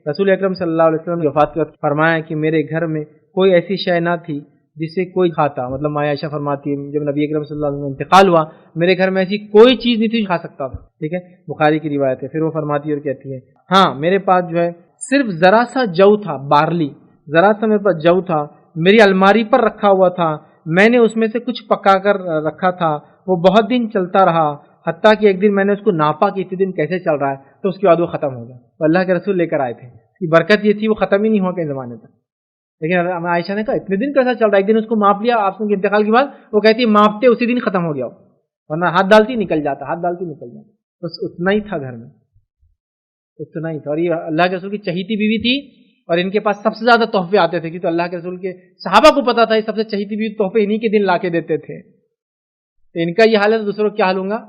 رسول اکرم صلی اللہ علیہ وسلم کی وفات کے وقت فرمایا کہ میرے گھر میں کوئی ایسی شے نہ تھی جسے کوئی کھاتا، مطلب ماں عائشہ فرماتی ہے جب نبی اکرم صلی اللہ علیہ وسلم کا انتقال ہوا میرے گھر میں ایسی کوئی چیز نہیں تھی جو کھا سکتا تھا، ٹھیک ہے، بخاری کی روایت ہے۔ پھر وہ فرماتی ہے اور کہتی ہے ہاں میرے پاس جو ہے صرف ذرا سا جو تھا، بارلی، ذرا سا میرے پاس جو تھا، میری الماری پر رکھا ہوا تھا، میں نے اس میں سے کچھ پکا کر رکھا تھا، وہ بہت دن چلتا رہا، حتیٰ کہ ایک دن میں نے اس کو ناپا کہ اتنے دن کیسے چل رہا ہے، تو اس کے بعد وہ ختم ہو گیا۔ تو اللہ کے رسول لے کر آئے تھے، اس کی برکت یہ تھی وہ ختم ہی نہیں ہوا کئی زمانے تک۔ لیکن عائشہ نے کہا اتنے دن کیسا چل رہا ہے، ایک دن اس کو ماپ لیا آپ کے انتقال کے بعد، وہ کہتی ہے ماپتے اسی دن ختم ہو گیا، ورنہ ہاتھ ڈالتی نکل جاتا، ہاتھ ڈالتی نکل جاتا، بس اتنا ہی تھا گھر میں، اتنا ہی تھا۔ اور یہ اللہ کے رسول کی چہیتی بیوی تھی اور ان کے پاس سب سے زیادہ تحفے آتے تھے، کیونکہ اللہ کے رسول کے صحابہ کو پتا تھا یہ سب سے چہیتی بیوی تحفے انہی کے دن لا کے دیتے تھے۔ تو ان کا یہ حال ہے تو دوسروں کا کیا حال ہوگا،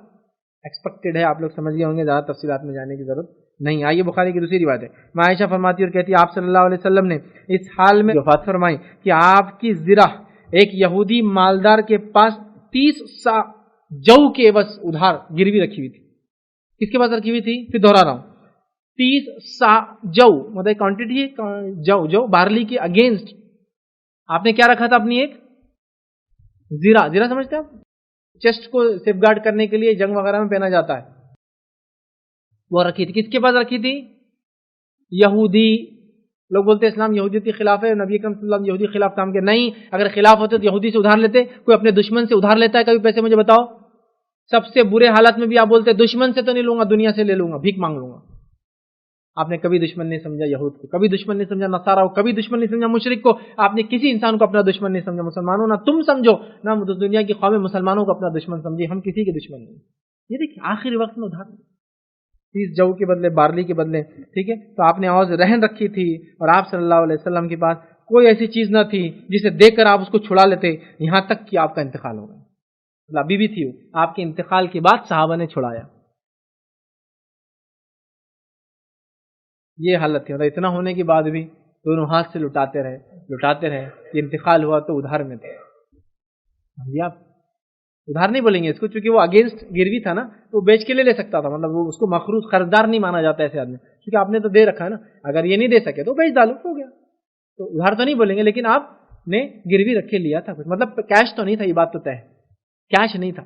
ایکسپیکٹڈ ہے، آپ لوگ سمجھ گئے ہوں گے، زیادہ تفصیلات میں جانے کی ضرورت نہیں۔ آئیے بخاری کی دوسری روایت ہے، ماں عائشہ فرماتی اور کہتی ہے آپ صلی اللہ علیہ وسلم نے اس حال میں وفات فرمائی کہ آپ کی زرہ ایک یہودی مالدار کے پاس 30 سا جو کے عوض ادھار گروی رکھی ہوئی تھی۔ کس کے پاس رکھی ہوئی تھی؟ پھر دوہرا رہا ہوں، 30 سا جو مطلب کوانٹٹی ہے، جو بارلی کے اگینسٹ آپ نے کیا رکھا تھا اپنی ایک زرہ سمجھتے ہیں آپ؟ چیسٹ کو سیف گارڈ کرنے کے لیے جنگ وغیرہ میں پہنا جاتا ہے، وہ رکھی تھی۔ کس کے پاس رکھی تھی؟ یہودی۔ لوگ بولتے ہیں اسلام یہودیت کے خلاف ہے، نبی اکرم صلی اللہ علیہ وسلم یہودی کے خلاف کام کیا؟ نہیں، اگر خلاف ہوتے تو یہودی سے ادھار لیتے؟ کوئی اپنے دشمن سے ادھار لیتا ہے کبھی پیسے؟ مجھے بتاؤ، سب سے برے حالات میں بھی آپ بولتے ہیں دشمن سے تو نہیں لوں گا، دنیا سے لے لوں گا، بھیک مانگ لوں گا۔ آپ نے کبھی دشمن نہیں سمجھا یہود کو، کبھی دشمن نہیں سمجھا نصارہ کو، کبھی دشمن نہیں سمجھا مشرک کو، آپ نے کسی انسان کو اپنا دشمن نہیں سمجھا۔ مسلمانوں نہ تم سمجھو نہ دنیا کی قومیں مسلمانوں کو اپنا دشمن سمجھی، ہم کسی کے دشمن نہیں۔ یہ دیکھیں آخری وقت میں ادھار 30 جو کے بدلے، بارلی کے بدلے، ٹھیک ہے، تو آپ نے آواز رہن رکھی تھی اور آپ صلی اللہ علیہ وسلم کے پاس کوئی ایسی چیز نہ تھی جسے دیکھ کر آپ اس کو چھڑا لیتے، یہاں تک کہ آپ کا انتقال ہو گیا۔ بی بی تھی وہ، آپ کے انتقال کے بعد صحابہ نے چھڑایا۔ یہ حالت تھی، مطلب اتنا ہونے کے بعد بھی دونوں ہاتھ سے لٹاتے رہے۔ یہ انتقال ہوا تو ادھار میں تھے۔ آپ ادھار نہیں بولیں گے اس کو، چونکہ وہ اگینسٹ گروی تھا نا، تو وہ بیچ کے لے سکتا تھا، مطلب وہ اس کو مخروض قرضدار نہیں مانا جاتا ایسے آدمی، کیونکہ آپ نے تو دے رکھا ہے نا، اگر یہ نہیں دے سکے تو بیچ ڈالو، ہو گیا۔ تو ادھار تو نہیں بولیں گے، لیکن آپ نے گروی رکھ کے لیا تھا کچھ، مطلب کیش تو نہیں تھا، یہ بات تو طے ہے، کیش نہیں تھا،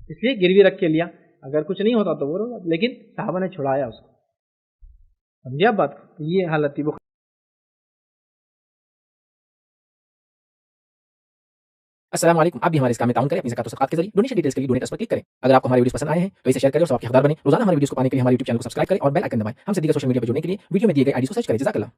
اس لیے گروی رکھ کے لیا، اگر کچھ نہیں ہوتا تو وہ ہوگا، لیکن صحابہ نے چھڑایا اس کو۔ سمجھے آپ بات؟ یہ حالت تھی۔ السلام علیکم، آپ بھی ہمارے اس کام میں تعاون کریں اپنی زکات و صدقات کے ذریعے۔ ڈونیشن ڈیٹیلز کے لیے ڈونیٹ اس پر کلک کریں۔ اگر آپ کو ہمارے ویڈیوز پسند آئے ہیں تو اسے شیئر کریں اور ثواب کے حقدار بنیں۔ روزانہ ہمارے ویڈیوز کو پانے کے لیے ہمارے یوٹیوب چینل کو سبسکرائب کریں اور بیل آئکن دبائیں۔ ہم سے دیگر سوشل میڈیا پر جڑنے کے لیے ویڈیو میں دیے گئے آئی ڈی کو سرچ کریں۔ جزاک اللہ۔